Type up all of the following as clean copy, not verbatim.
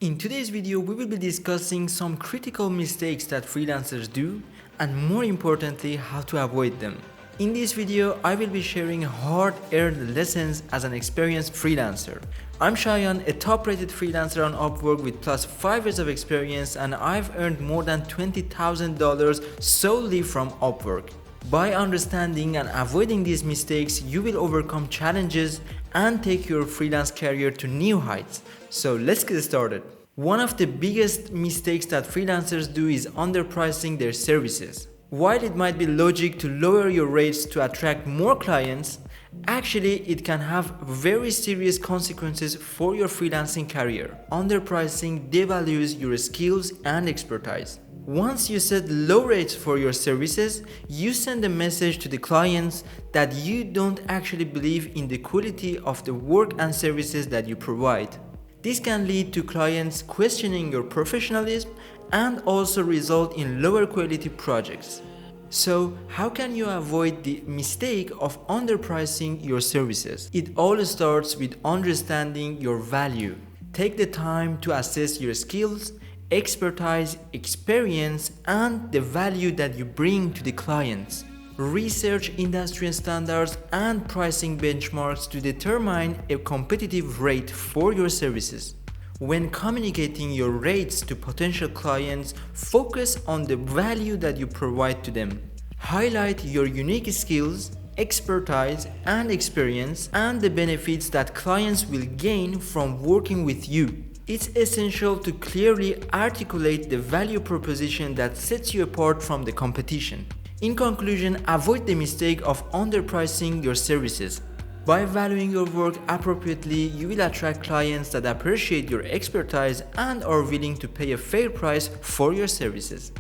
In today's video, we will be discussing some critical mistakes that freelancers do and more importantly, how to avoid them. In this video, I will be sharing hard-earned lessons as an experienced freelancer. I'm Shayan, a top-rated freelancer on Upwork with plus 5 years of experience, and I've earned more than $20,000 solely from Upwork. By understanding and avoiding these mistakes, you will overcome challenges and take your freelance career to new heights. So let's get started. One of the biggest mistakes that freelancers do is underpricing their services. While it might be logic to lower your rates to attract more clients, actually it can have very serious consequences for your freelancing career. Underpricing devalues your skills and expertise. Once you set low rates for your services, you send a message to the clients that you don't actually believe in the quality of the work and services that you provide. This can lead to clients questioning your professionalism and also result in lower quality projects. So, how can you avoid the mistake of underpricing your services? It all starts with understanding your value. Take the time to assess your skills, expertise, experience, and the value that you bring to the clients. Research industry standards and pricing benchmarks to determine a competitive rate for your services. When communicating your rates to potential clients, focus on the value that you provide to them. Highlight your unique skills, expertise, and experience, and the benefits that clients will gain from working with you. It's essential to clearly articulate the value proposition that sets you apart from the competition. In conclusion, avoid the mistake of underpricing your services. By valuing your work appropriately, you will attract clients that appreciate your expertise and are willing to pay a fair price for your services.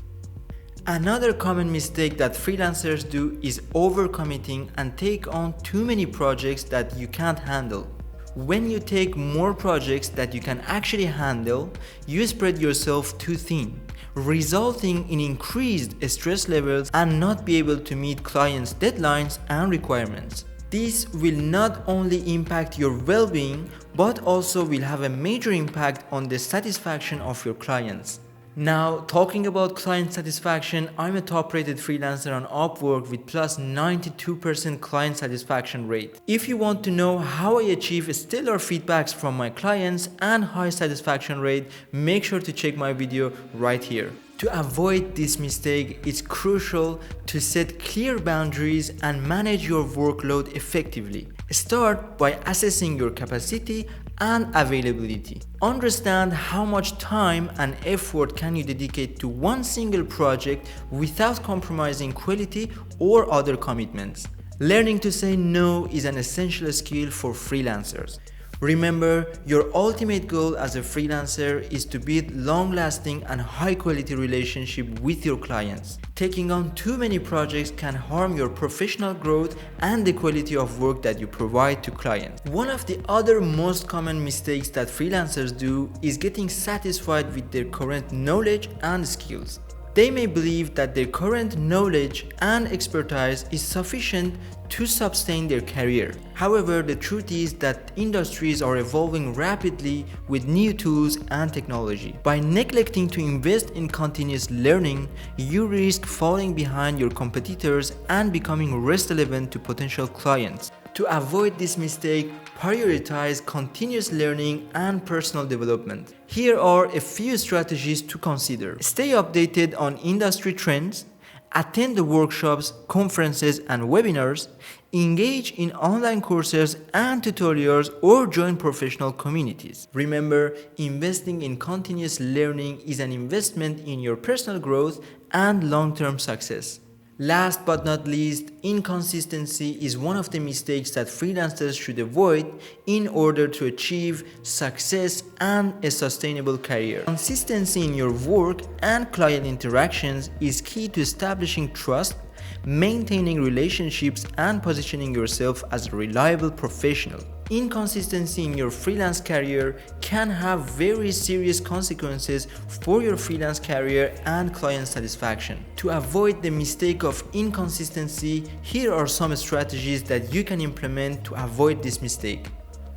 Another common mistake that freelancers do is overcommitting and take on too many projects that you can't handle. When you take more projects that you can actually handle, you spread yourself too thin, resulting in increased stress levels and not be able to meet clients' deadlines and requirements. This will not only impact your well-being, but also will have a major impact on the satisfaction of your clients. Now, talking about client satisfaction, I'm a top-rated freelancer on Upwork with plus 92% client satisfaction rate. If you want to know how I achieve stellar feedbacks from my clients and high satisfaction rate, make sure to check my video right here. To avoid this mistake, it's crucial to set clear boundaries and manage your workload effectively. Start by assessing your capacity and availability. Understand how much time and effort can you dedicate to one single project without compromising quality or other commitments. Learning to say no is an essential skill for freelancers. Remember, your ultimate goal as a freelancer is to build long-lasting and high-quality relationship with your clients. Taking on too many projects can harm your professional growth and the quality of work that you provide to clients. One of the other most common mistakes that freelancers do is getting satisfied with their current knowledge and skills. They may believe that their current knowledge and expertise is sufficient to sustain their career. However, the truth is that industries are evolving rapidly with new tools and technology. By neglecting to invest in continuous learning, you risk falling behind your competitors and becoming less relevant to potential clients. To avoid this mistake, prioritize continuous learning and personal development. Here are a few strategies to consider. Stay updated on industry trends, attend the workshops, conferences, and webinars, engage in online courses and tutorials, or join professional communities. Remember, investing in continuous learning is an investment in your personal growth and long-term success. Last but not least, inconsistency is one of the mistakes that freelancers should avoid in order to achieve success and a sustainable career. Consistency in your work and client interactions is key to establishing trust, maintaining relationships, and positioning yourself as a reliable professional. Inconsistency in your freelance career can have very serious consequences for your freelance career and client satisfaction. To avoid the mistake of inconsistency, here are some strategies that you can implement to avoid this mistake.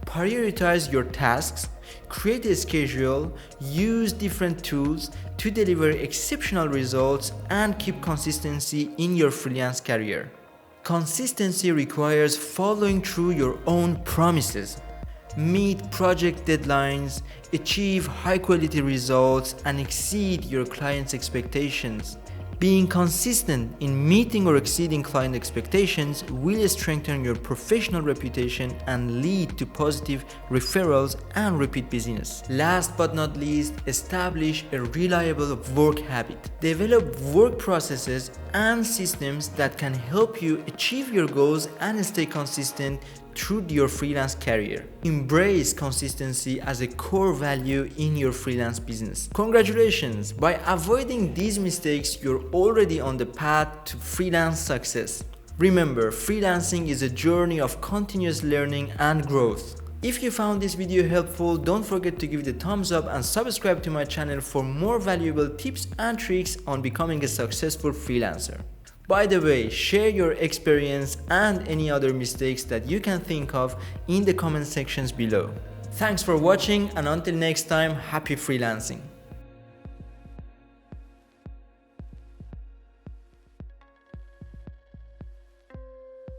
Prioritize your tasks, create a schedule, use different tools to deliver exceptional results, and keep consistency in your freelance career. Consistency requires following through your own promises. Meet project deadlines, achieve high quality results, and exceed your clients' expectations. Being consistent in meeting or exceeding client expectations will strengthen your professional reputation and lead to positive referrals and repeat business. Last but not least, establish a reliable work habit. Develop work processes and systems that can help you achieve your goals and stay consistent through your freelance career. Embrace consistency as a core value in your freelance business. Congratulations! By avoiding these mistakes, you're already on the path to freelance success. Remember, freelancing is a journey of continuous learning and growth. If you found this video helpful, don't forget to give it a thumbs up and subscribe to my channel for more valuable tips and tricks on becoming a successful freelancer. By the way, share your experience and any other mistakes that you can think of in the comment sections below. Thanks for watching, and until next time, happy freelancing.